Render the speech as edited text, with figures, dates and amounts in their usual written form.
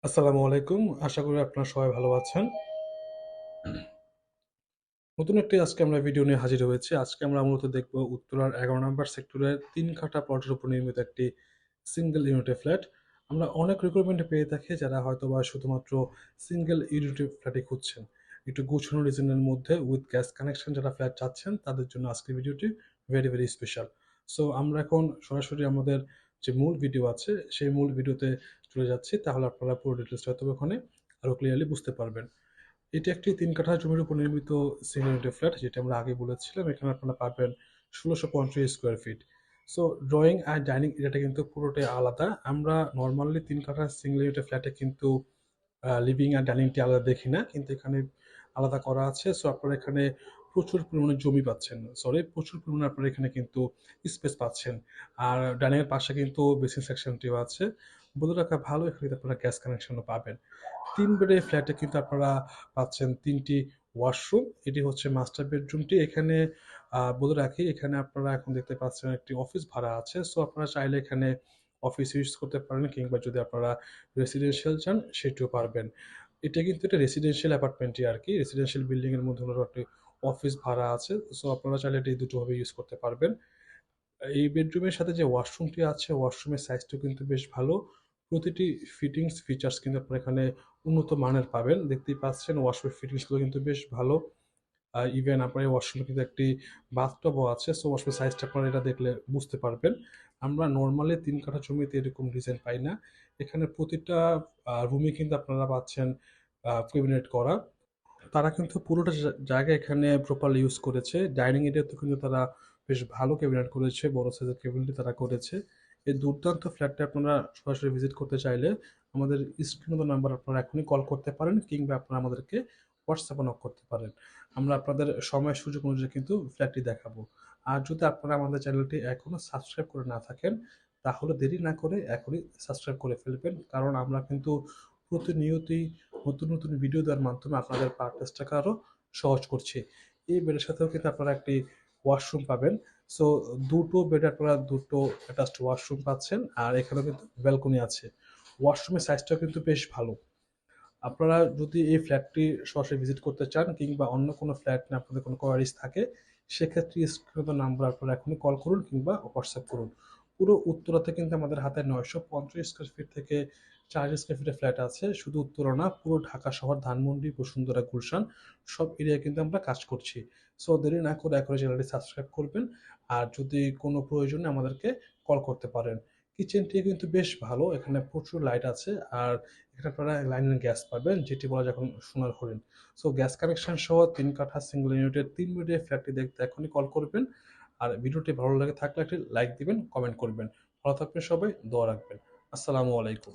আসসালামু আলাইকুম। আশা করি আপনারা সবাই ভালো আছেন। নতুন একটি আজকে আমরা ভিডিও নিয়ে হাজির হয়েছি। আজকে আমরা মূলত দেখব উত্তরার ১১ নম্বর সেক্টরের ৩ কাঠা প্লটের উপর নির্মিত একটি সিঙ্গেল ইউনিটের ফ্ল্যাট। আমরা অনেক রিকোয়ারমেন্ট পেয়ে থাকি যারা হয়তোবা শুধুমাত্র সিঙ্গেল ইউনিটের ফ্ল্যাটই খুঁজছেন। একটু গোছানো ডিজাইনের মধ্যে উইথ গ্যাস কানেকশন যারা ফ্ল্যাট চাচ্ছেন তাদের জন্য আজকের ভিডিওটি ভেরি স্পেশাল। সো আমরা এখন সরাসরি আমাদের যে মূল ভিডিও আছে সেই মূল ভিডিওতে চলে যাচ্ছি। তাহলে আপনারা পুরো ডিটেইলসটা হয়তো ওখানে আরো ক্লিয়ারলি বুঝতে পারবেন। এটি একটি ৩ কাঠা জমির উপর নির্মিত সিঙ্গেল ইউনিটের ফ্ল্যাট, যেটা আমরা আগে বলেছিলাম। এখানে আপনারা পাবেন ১৬৫০ স্কোয়ার ফিট। সো ড্রয়িং আর ডাইনিং এরিয়াটা কিন্তু পুরোটাই আলাদা। আমরা নরমালি ৩ কাঠা সিঙ্গেল ইউনিটের ফ্ল্যাটে কিন্তু লিভিং আর ডাইনিংটি আলাদা দেখি না, কিন্তু এখানে আলাদা করা আছে। সো আপনারা এখানে প্রচুর পরিমাণে জমি পাচ্ছেন, সরি প্রচুর পরিমাণে আপনারা এখানে কিন্তু স্পেস পাচ্ছেন। আর ডাইনিং এর পাশে কিন্তু বেসিন সেকশনটিও আছে। বলে রাখা ভালো, এখানে কিন্তু আপনারা গ্যাস কানেকশনও পাবেন। ৩ বেডের ফ্ল্যাটে কিন্তু আপনারা পাচ্ছেন ৩টি ওয়াশরুম। এটি হচ্ছে মাস্টার বেডরুমটি। এখানে বলে রাখি, এখানে আপনারা এখন দেখতে পাচ্ছেন একটি অফিস ভাড়া আছে। সো আপনারা চাইলে এখানে অফিস ইউজ করতে পারেন, কিংবা যদি আপনারা রেসিডেন্সিয়াল চান সেটিও পারবেন। এটা কিন্তু একটা রেসিডেন্সিয়াল অ্যাপার্টমেন্টই আরকি। রেসিডেন্সিয়াল বিল্ডিং এর মধ্যে হলো একটি অফিস ভাড়া আছে। সো আপনারা চাইলে এটি দুটোভাবে ইউজ করতে পারবেন। এই বেডরুমের সাথে যে ওয়াশরুমটি আছে, ওয়াশরুমের সাইজটাও কিন্তু বেশ ভালো। প্রতিটি ফিটিংস ফিচার্স কিন্তু আপনারা এখানে উন্নত মানের পাবেন। দেখতেই পাচ্ছেন ওয়াশরুমের ফিটিংসগুলো কিন্তু বেশ ভালো। ইভেন আপনার এই ওয়াশরুমে কিন্তু একটি বাথটবও আছে। সো ওয়াশরুমের সাইজটা আপনারা এটা দেখলে বুঝতে পারবেন। আমরা নরমালি ৩ কাঠা জমিতে এরকম ডিজাইন পাই না। এখানে প্রতিটা রুমে কিন্তু আপনারা পাচ্ছেন ক্যাবিনেট করা। তারা কিন্তু পুরোটা জায়গা এখানে প্রপারলি ইউজ করেছে। ডাইনিং এরিয়াতে কিন্তু তারা বেশ ভালো ক্যাবিনেট করেছে, বড় সাইজের ক্যাবিনেট তারা করেছে। এই দুর্দান্ত ফ্ল্যাটটা আপনারা সরাসরি ভিজিট করতে চাইলে আমাদের স্ক্রিনে দেওয়া নাম্বার আপনারা এখনই কল করতে পারেন, কিংবা আপনারা আমাদেরকে হোয়াটসঅ্যাপে নক করতে পারেন। আমরা আপনাদের সময় সুযোগ অনুযায়ী কিন্তু ফ্ল্যাটটি দেখাবো। আর যদি আপনারা আমাদের চ্যানেলটি এখনো সাবস্ক্রাইব করে না থাকেন, তাহলে দেরি না করে এখনই সাবস্ক্রাইব করে ফেলবেন। কারণ আমরা কিন্তু প্রতিনিয়তই নতুন ভিডিও দেওয়ার মাধ্যমে আপনাদের পারচেজটাকে আরো সহজ করছি। এই বেডের সাথেও কিন্তু আপনারা একটি ওয়াশরুম পাবেন। সো দুটো বেডে আপনারা দুটো অ্যাটাচড ওয়াশরুম পাচ্ছেন, আর এখানেও কিন্তু ব্যালকনি আছে। ওয়াশরুমের সাইজটাও কিন্তু বেশ ভালো। আপনারা যদি এই ফ্ল্যাটটি সরাসরি ভিজিট করতে চান, কিংবা অন্য কোনো ফ্ল্যাট নিয়ে আপনাদের কোনো কোয়ারিজ থাকে, সেক্ষেত্রে স্ক্রিনে দেওয়া নাম্বার আপনারা এখনই কল করুন কিংবা হোয়াটসঅ্যাপ করুন। পুরো উত্তরাতে কিন্তু আমাদের হাতে ৯৫০ স্কোয়ার ফিট থেকে ৪০০ স্কোয়ার ফিটের ফ্ল্যাট আছে। শুধু উত্তরা না, পুরো ঢাকা শহর, ধানমন্ডি, বসুন্ধরা, গুলশান সব এরিয়ায় কিন্তু আমরা কাজ করছি। সো দেরি না করে এখনই চ্যানেলটি সাবস্ক্রাইব করবেন। আর যদি কোনো প্রয়োজনে আমাদেরকে কল করতে পারেন। কিচেনটি কিন্তু বেশ ভালো, এখানে প্রচুর লাইট আছে। আর এখানে আপনারা লাইনের গ্যাস পাবেন, যেটি বলা যায় এখন সোনার হরিণ। সো গ্যাস কানেকশন সহ ৩ কাঠা সিঙ্গেল ইউনিটের ৩ বেডের ফ্ল্যাটটি দেখতে এখনই কল করবেন। আর ভিডিওটি ভালো লাগে থাকলে একটি লাইক দিবেন, কমেন্ট করবেন। ভালো থাকবেন সবাই, দোয়া রাখবেন। আসসালামু আলাইকুম।